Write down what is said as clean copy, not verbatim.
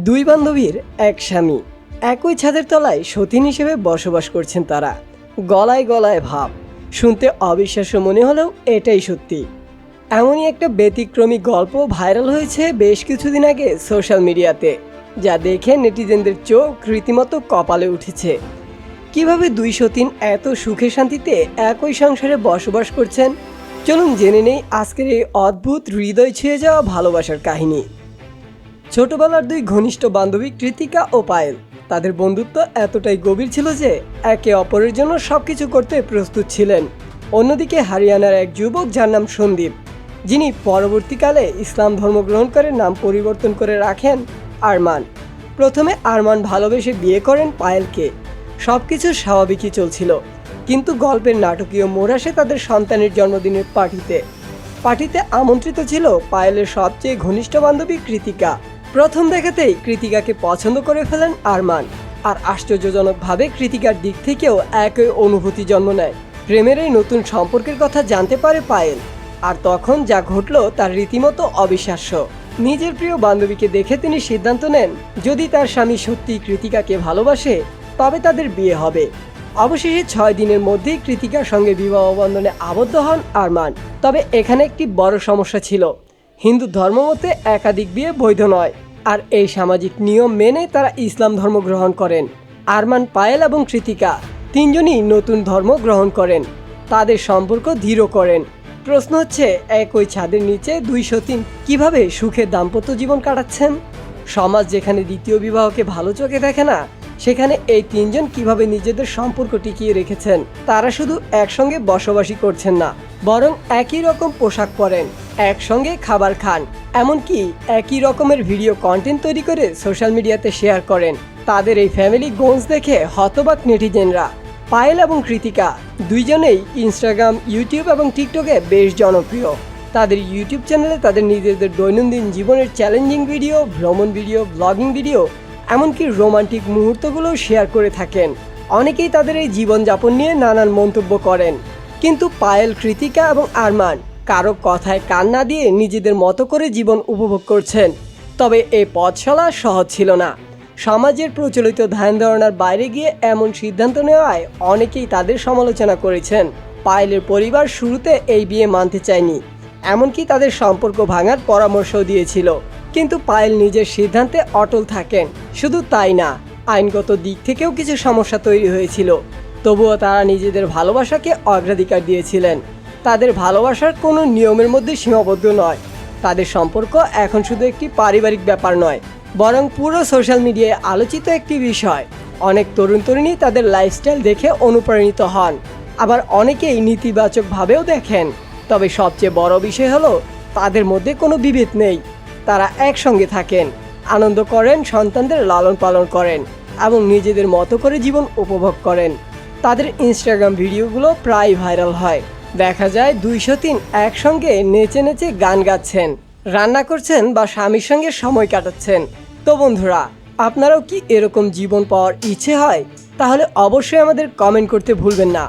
দুই বান্ধবীর এক স্বামী একই ছাদের তলায় সতীন হিসেবে বসবাস করছেন তারা। গলায় গলায় ভাব, শুনতে অবিশ্বাস্য মনে হলেও এটাই সত্যি। এমনই একটা ব্যতিক্রমী গল্প ভাইরাল হয়েছে বেশ কিছুদিন আগে সোশ্যাল মিডিয়াতে, যা দেখে নেটিজেনদের চোখ রীতিমতো কপালে উঠেছে। কিভাবে দুই সতীন এত সুখে শান্তিতে একই সংসারে বসবাস করছেন, চলুন জেনে নেই আজকের এই অদ্ভুত হৃদয় ছুঁয়ে যাওয়া ভালোবাসার কাহিনী। ছোটবেলার দুই ঘনিষ্ঠ বান্ধবী কৃতিকা ও পায়েল, তাদের বন্ধুত্ব এতটাই গভীর ছিল যে একে অপরের জন্য সবকিছু করতে প্রস্তুত ছিলেন। অন্যদিকে হরিয়ানার এক যুবক যার নাম সন্দীপ, যিনি পরবর্তীকালে ইসলাম ধর্ম গ্রহণ করে নাম পরিবর্তন করে রাখেন আরমান। প্রথমে আরমান ভালোবেসে বিয়ে করেন পায়েলকে। সবকিছু স্বাভাবিকই চলছিল, কিন্তু গল্পের নাটকীয় মোড় আসে তাদের সন্তানের জন্মদিনের পার্টিতে আমন্ত্রিত ছিল পায়েলের সবচেয়ে ঘনিষ্ঠ বান্ধবী কৃতিকা। প্রথম দেখাতেই কৃতিকাকে পছন্দ করে ফেলেন আরমান, আর আশ্চর্যজনকভাবে কৃতিকার দিক থেকেও একই অনুভূতি জন্ম নেয়। প্রেমের এই নতুন সম্পর্কের কথা জানতে পারে পায়েল, আর তখন যা ঘটল তার রীতিমতো অবিশ্বাস্য। নিজের প্রিয় বান্ধবীকে দেখে তিনি সিদ্ধান্ত নেন, যদি তার স্বামী সত্যিই কৃতিকাকে ভালোবাসে তবে তাদের বিয়ে হবে। অবশেষে 6 দিনের মধ্যেই কৃতিকার সঙ্গে বিবাহ বন্ধনে আবদ্ধ হন আরমান। তবে এখানে একটি বড় সমস্যা ছিল, হিন্দু ধর্মমতে একাধিক বিয়ে বৈধ নয়, আর এই সামাজিক নিয়ম মেনে তারা ইসলাম ধর্ম গ্রহণ করেন। আরমান, পায়েল এবং কৃতিকা তিনজনই নতুন ধর্ম গ্রহণ করেন, তাদের সম্পর্ক দৃঢ় করেন। প্রশ্ন হচ্ছে, একই ছাদের নিচে দুই সতীন কিভাবে সুখে দাম্পত্য জীবন কাটাচ্ছেন? সমাজ যেখানে দ্বিতীয় বিবাহকে ভালো চোখে দেখে না, সেখানে এই তিনজন কিভাবে নিজেদের সম্পর্ক টিকিয়ে রেখেছেন। তারা শুধু একসঙ্গে বসবাসই করছেন না, বরং একই রকম পোশাক পরেন, একসঙ্গে খাবার খান, এমনকি একই রকমের ভিডিও কন্টেন্ট তৈরি করে সোশ্যাল মিডিয়াতে শেয়ার করেন। তাদের এই ফ্যামিলি গোলস দেখে হতবাক নেটিজেনরা। পায়েল এবং কৃতিকা দুইজনেই ইনস্টাগ্রাম, ইউটিউব এবং টিকটকে বেশ জনপ্রিয়। তাদের ইউটিউব চ্যানেলে তাদের নিজেদের দৈনন্দিন জীবনের চ্যালেঞ্জিং ভিডিও, ভ্রমণ ভিডিও, ব্লগিং ভিডিও, এমনকি রোমান্টিক মুহূর্তগুলোও শেয়ার করে থাকেন। অনেকেই তাদের এই জীবনযাপন নিয়ে নানান মন্তব্য করেন, কিন্তু পায়েল, কৃতিকা এবং আরমান কারো কথায় কান না দিয়ে নিজেদের মতো করে জীবন উপভোগ করছেন। তবে এই পথ চলা সহজ ছিল না। সমাজের প্রচলিত ধ্যান ধারণার বাইরে গিয়ে এমন সিদ্ধান্ত নেওয়ায় অনেকেই তাদের সমালোচনা করেছেন। পায়েলের পরিবার শুরুতে এই বিয়ে মানতে চায়নি, এমনকি তাদের সম্পর্ক ভাঙার পরামর্শ দিয়েছিল, কিন্তু পায়েল নিজের সিদ্ধান্তে অটল থাকেন। শুধু তাই না, আইনগত দিক থেকেও কিছু সমস্যা তৈরি হয়েছিল, তবুও তারা নিজেদের ভালোবাসাকে অগ্রাধিকার দিয়েছিলেন। তাদের ভালোবাসার কোনো নিয়মের মধ্যে সীমাবদ্ধ নয়। তাদের সম্পর্ক এখন শুধু একটি পারিবারিক ব্যাপার নয়, বরং পুরো সোশ্যাল মিডিয়ায় আলোচিত একটি বিষয়। অনেক তরুণ তরুণী তাদের লাইফস্টাইল দেখে অনুপ্রাণিত হন, আবার অনেকেই নেতিবাচকভাবেও দেখেন। তবে সবচেয়ে বড় বিষয় হলো, তাদের মধ্যে কোনো বিভেদ নেই। তারা একসঙ্গে থাকেন, আনন্দ করেন, সন্তানদের লালন পালন করেন এবং নিজেদের মতো করে জীবন উপভোগ করেন। তাদের ইনস্টাগ্রাম ভিডিওগুলো প্রায় ভাইরাল হয়। দেখা যায় দুই সতীন একসঙ্গে নেচে নেচে গান গাচ্ছেন, রান্না করছেন বা স্বামীর সঙ্গে সময় কাটাচ্ছেন। তো বন্ধুরা, আপনারাও কি এরকম জীবন পাওয়ার ইচ্ছে হয়? তাহলে অবশ্যই আমাদের কমেন্ট করতে ভুলবেন না।